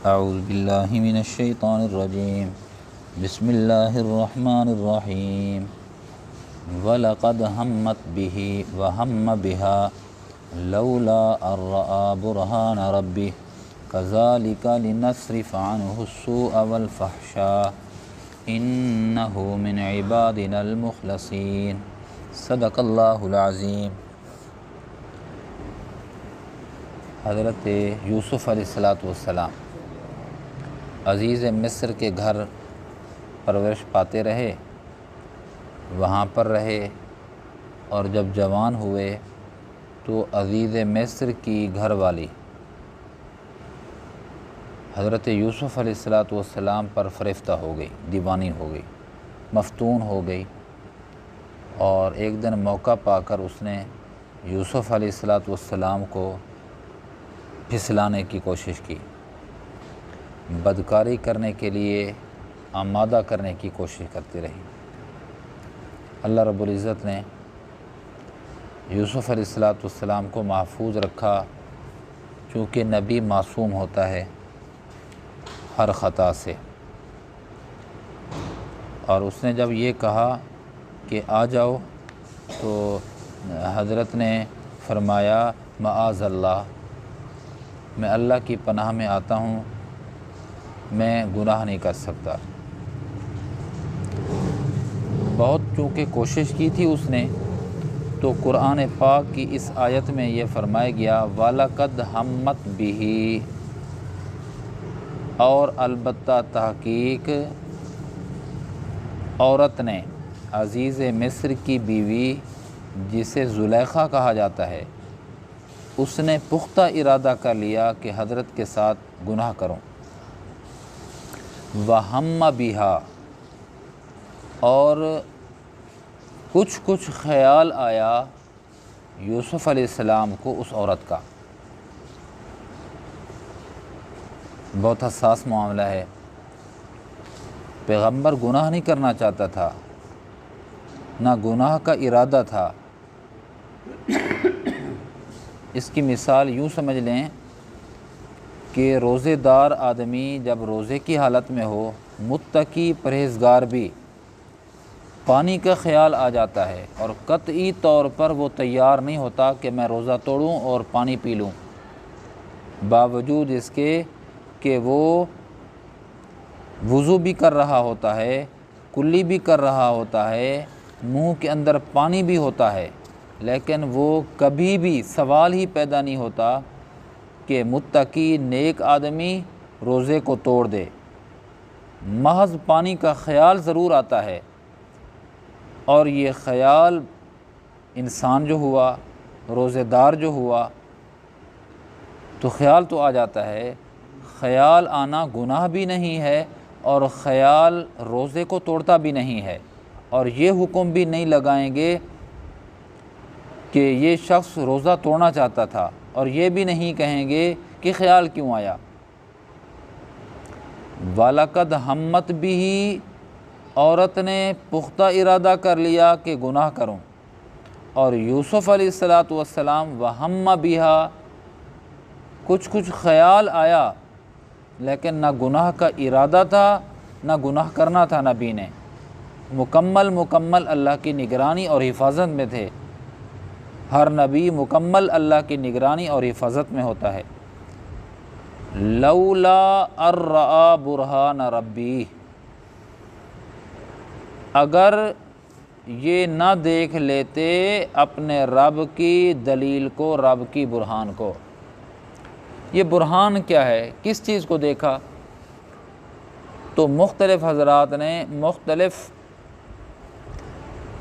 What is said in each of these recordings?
اعوذ باللہ من الشیطان الرجیم بسم اللہ الرحمن الرحیم وَلَقَدْ هَمَّتْ بِهِ وَهَمَّ بِهَا لَوْلَا أَن رَّأَىٰ بُرْهَانَ رَبِّهِ كَذَٰلِكَ لِنَصْرِفَ عَنْهُ السُّوءَ وَالْفَحْشَاءَ إِنَّهُ مِنْ عِبَادِنَا الْمُخْلَصِينَ صدق اللہ العظیم۔ حضرت یوسف علیہ السلام عزیز مصر کے گھر پرورش پاتے رہے، وہاں پر رہے، اور جب جوان ہوئے تو عزیز مصر کی گھر والی حضرت یوسف علیہ السلام پر فریفتہ ہو گئی، دیوانی ہو گئی، مفتون ہو گئی، اور ایک دن موقع پا کر اس نے یوسف علیہ السلام کو پھسلانے کی کوشش کی، بدکاری کرنے کے لیے آمادہ کرنے کی کوشش کرتی رہی۔ اللہ رب العزت نے یوسف علیہ السلام کو محفوظ رکھا، چونکہ نبی معصوم ہوتا ہے ہر خطا سے، اور اس نے جب یہ کہا کہ آ جاؤ تو حضرت نے فرمایا معاذ اللہ، میں اللہ کی پناہ میں آتا ہوں، میں گناہ نہیں کر سکتا۔ بہت چونکہ کوشش کی تھی اس نے، تو قرآن پاک کی اس آیت میں یہ فرمایا گیا وَلَقَدْ هَمَّتْ بِهِ، اور البتہ تحقیق عورت نے، عزیز مصر کی بیوی جسے زلیخا کہا جاتا ہے، اس نے پختہ ارادہ کر لیا کہ حضرت کے ساتھ گناہ کروں۔ وَهَمَّ بِهَا، اور کچھ خیال آیا یوسف علیہ السلام کو اس عورت کا۔ بہت حساس معاملہ ہے، پیغمبر گناہ نہیں کرنا چاہتا تھا، نہ گناہ کا ارادہ تھا۔ اس کی مثال یوں سمجھ لیں کہ روزے دار آدمی جب روزے کی حالت میں ہو، متقی پرہیزگار بھی، پانی کا خیال آ جاتا ہے اور قطعی طور پر وہ تیار نہیں ہوتا کہ میں روزہ توڑوں اور پانی پی لوں، باوجود اس کے کہ وہ وضو بھی کر رہا ہوتا ہے، کلی بھی کر رہا ہوتا ہے، منہ کے اندر پانی بھی ہوتا ہے، لیکن وہ کبھی بھی سوال ہی پیدا نہیں ہوتا کہ متقی نیک آدمی روزے کو توڑ دے۔ محض پانی کا خیال ضرور آتا ہے، اور یہ خیال انسان جو ہوا، روزے دار جو ہوا، تو خیال تو آ جاتا ہے، خیال آنا گناہ بھی نہیں ہے اور خیال روزے کو توڑتا بھی نہیں ہے، اور یہ حکم بھی نہیں لگائیں گے کہ یہ شخص روزہ توڑنا چاہتا تھا، اور یہ بھی نہیں کہیں گے کہ خیال کیوں آیا۔ وَلَقَدْ هَمَّتْ بِهِ، عورت نے پختہ ارادہ کر لیا کہ گناہ کروں، اور یوسف علیہ السلام وَهَمَّ بِهَا، کچھ خیال آیا، لیکن نہ گناہ کا ارادہ تھا، نہ گناہ کرنا تھا۔ نبی نے مکمل اللہ کی نگرانی اور حفاظت میں تھے۔ ہر نبی مکمل اللہ کی نگرانی اور حفاظت میں ہوتا ہے۔ لولا ان رأى برہان ربی، اگر یہ نہ دیکھ لیتے اپنے رب کی دلیل کو، رب کی برہان کو۔ یہ برہان کیا ہے؟ کس چیز کو دیکھا؟ تو مختلف حضرات نے مختلف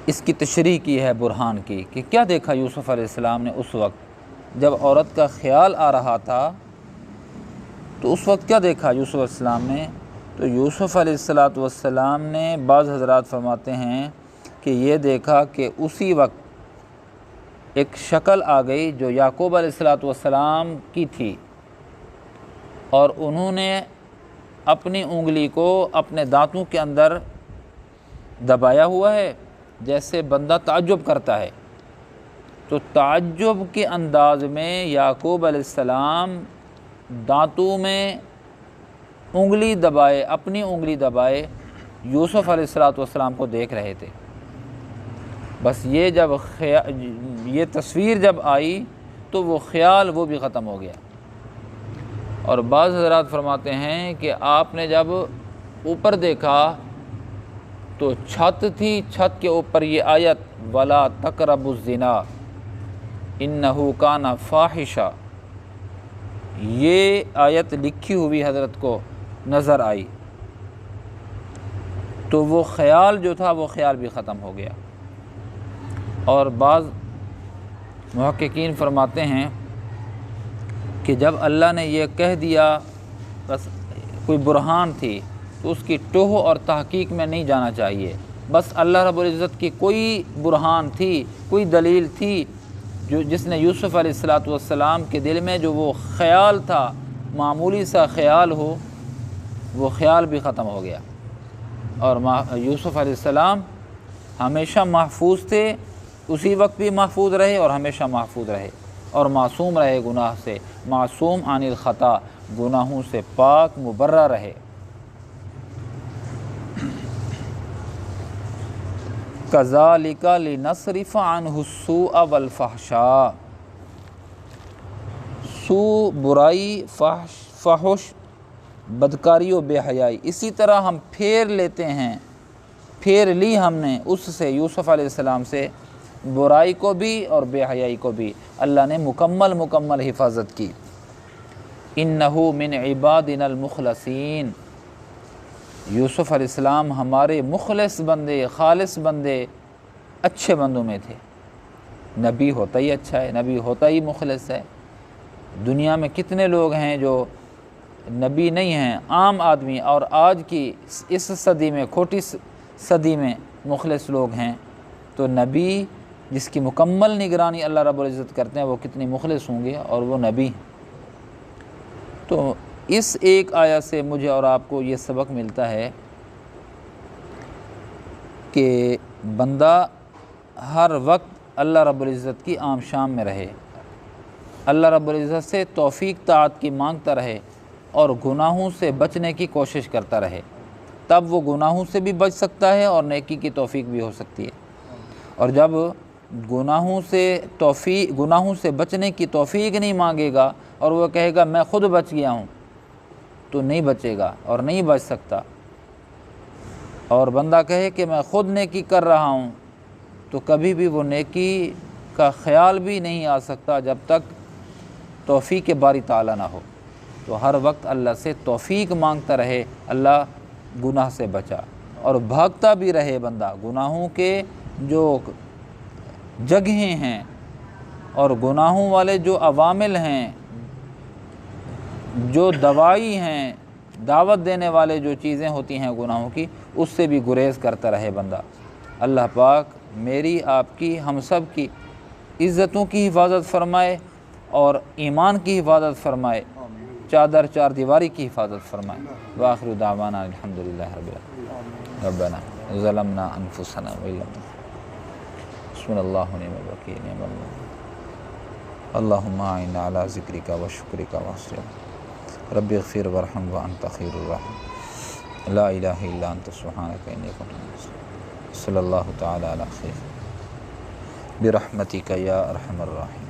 اس کی تشریح کی ہے برہان کی، کہ کیا دیکھا یوسف علیہ السلام نے اس وقت جب عورت کا خیال آ رہا تھا، تو اس وقت کیا دیکھا یوسف علیہ السلام نے؟ تو یوسف علیہ السلام نے، بعض حضرات فرماتے ہیں کہ یہ دیکھا کہ اسی وقت ایک شکل آ گئی جو یعقوب علیہ السلام کی تھی، اور انہوں نے اپنی انگلی کو اپنے دانتوں کے اندر دبایا ہوا ہے، جیسے بندہ تعجب کرتا ہے۔ تو تعجب کے انداز میں یعقوب علیہ السلام دانتوں میں انگلی دبائے، اپنی انگلی دبائے یوسف علیہ السلام کو دیکھ رہے تھے۔ بس یہ جب یہ تصویر جب آئی تو وہ خیال وہ بھی ختم ہو گیا۔ اور بعض حضرات فرماتے ہیں کہ آپ نے جب اوپر دیکھا تو چھت تھی، چھت کے اوپر یہ آیت وَلَا تَقْرَبُوا الزِّنَا إِنَّهُ كَانَ فَاحِشًا، یہ آیت لکھی ہوئی حضرت کو نظر آئی تو وہ خیال جو تھا وہ خیال بھی ختم ہو گیا۔ اور بعض محققین فرماتے ہیں کہ جب اللہ نے یہ کہہ دیا بس کوئی برہان تھی تو اس کی ٹوہ اور تحقیق میں نہیں جانا چاہیے، بس اللہ رب العزت کی کوئی برہان تھی، کوئی دلیل تھی جو جس نے یوسف علیہ السلام کے دل میں جو وہ خیال تھا، معمولی سا خیال ہو، وہ خیال بھی ختم ہو گیا۔ اور یوسف علیہ السلام ہمیشہ محفوظ تھے، اسی وقت بھی محفوظ رہے اور ہمیشہ محفوظ رہے اور معصوم رہے گناہ سے، معصوم عن الخطا، گناہوں سے پاک مبرہ رہے۔ کذالک لنصرف عنہ السوء والفحشاء، سوء برائی، فحش بدکاری و بے حیائی، اسی طرح ہم پھیر لیتے ہیں، پھیر لی ہم نے اس سے، یوسف علیہ السلام سے، برائی کو بھی اور بے حیائی کو بھی اللہ نے مکمل حفاظت کی۔ انہ من عبادنا المخلصین، یوسف علیہ السلام ہمارے مخلص بندے، خالص بندے، اچھے بندوں میں تھے۔ نبی ہوتا ہی اچھا ہے، نبی ہوتا ہی مخلص ہے۔ دنیا میں کتنے لوگ ہیں جو نبی نہیں ہیں، عام آدمی، اور آج کی اس صدی میں، کھوٹی صدی میں مخلص لوگ ہیں، تو نبی جس کی مکمل نگرانی اللہ رب العزت کرتے ہیں وہ کتنی مخلص ہوں گے، اور وہ نبی ہیں۔ تو اس ایک آیت سے مجھے اور آپ کو یہ سبق ملتا ہے کہ بندہ ہر وقت اللہ رب العزت کی عام شام میں رہے، اللہ رب العزت سے توفیق طاعت کی مانگتا رہے اور گناہوں سے بچنے کی کوشش کرتا رہے، تب وہ گناہوں سے بھی بچ سکتا ہے اور نیکی کی توفیق بھی ہو سکتی ہے۔ اور جب گناہوں سے بچنے کی توفیق نہیں مانگے گا اور وہ کہے گا میں خود بچ گیا ہوں، تو نہیں بچے گا اور نہیں بچ سکتا۔ اور بندہ کہے کہ میں خود نیکی کر رہا ہوں، تو کبھی بھی وہ نیکی کا خیال بھی نہیں آ سکتا جب تک توفیق باری تعالیٰ نہ ہو۔ تو ہر وقت اللہ سے توفیق مانگتا رہے، اللہ گناہ سے بچا، اور بھاگتا بھی رہے بندہ گناہوں کے جو جگہیں ہیں اور گناہوں والے جو عوامل ہیں، جو دوائی ہیں، دعوت دینے والے جو چیزیں ہوتی ہیں گناہوں کی، اس سے بھی گریز کرتا رہے بندہ۔ اللہ پاک میری، آپ کی، ہم سب کی عزتوں کی حفاظت فرمائے اور ایمان کی حفاظت فرمائے، چادر چار دیواری کی حفاظت فرمائے۔ وآخر دعوانا الحمدللہ رب العالمین۔ ربنا ظلمنا انفسنا وإن لم تغفر حسبنا اللہ ونعم الوکیل نعم اللہ اللہم اعنا علی ذکرک وشکرک وحسن عبادتک رب اغفر وارحم وانت خیر الراحمین لا الہ الا انت سبحانک انی کنت من الظالمین صلی اللہ تعالی علی خیر برحمتک یا ارحم الراحمین۔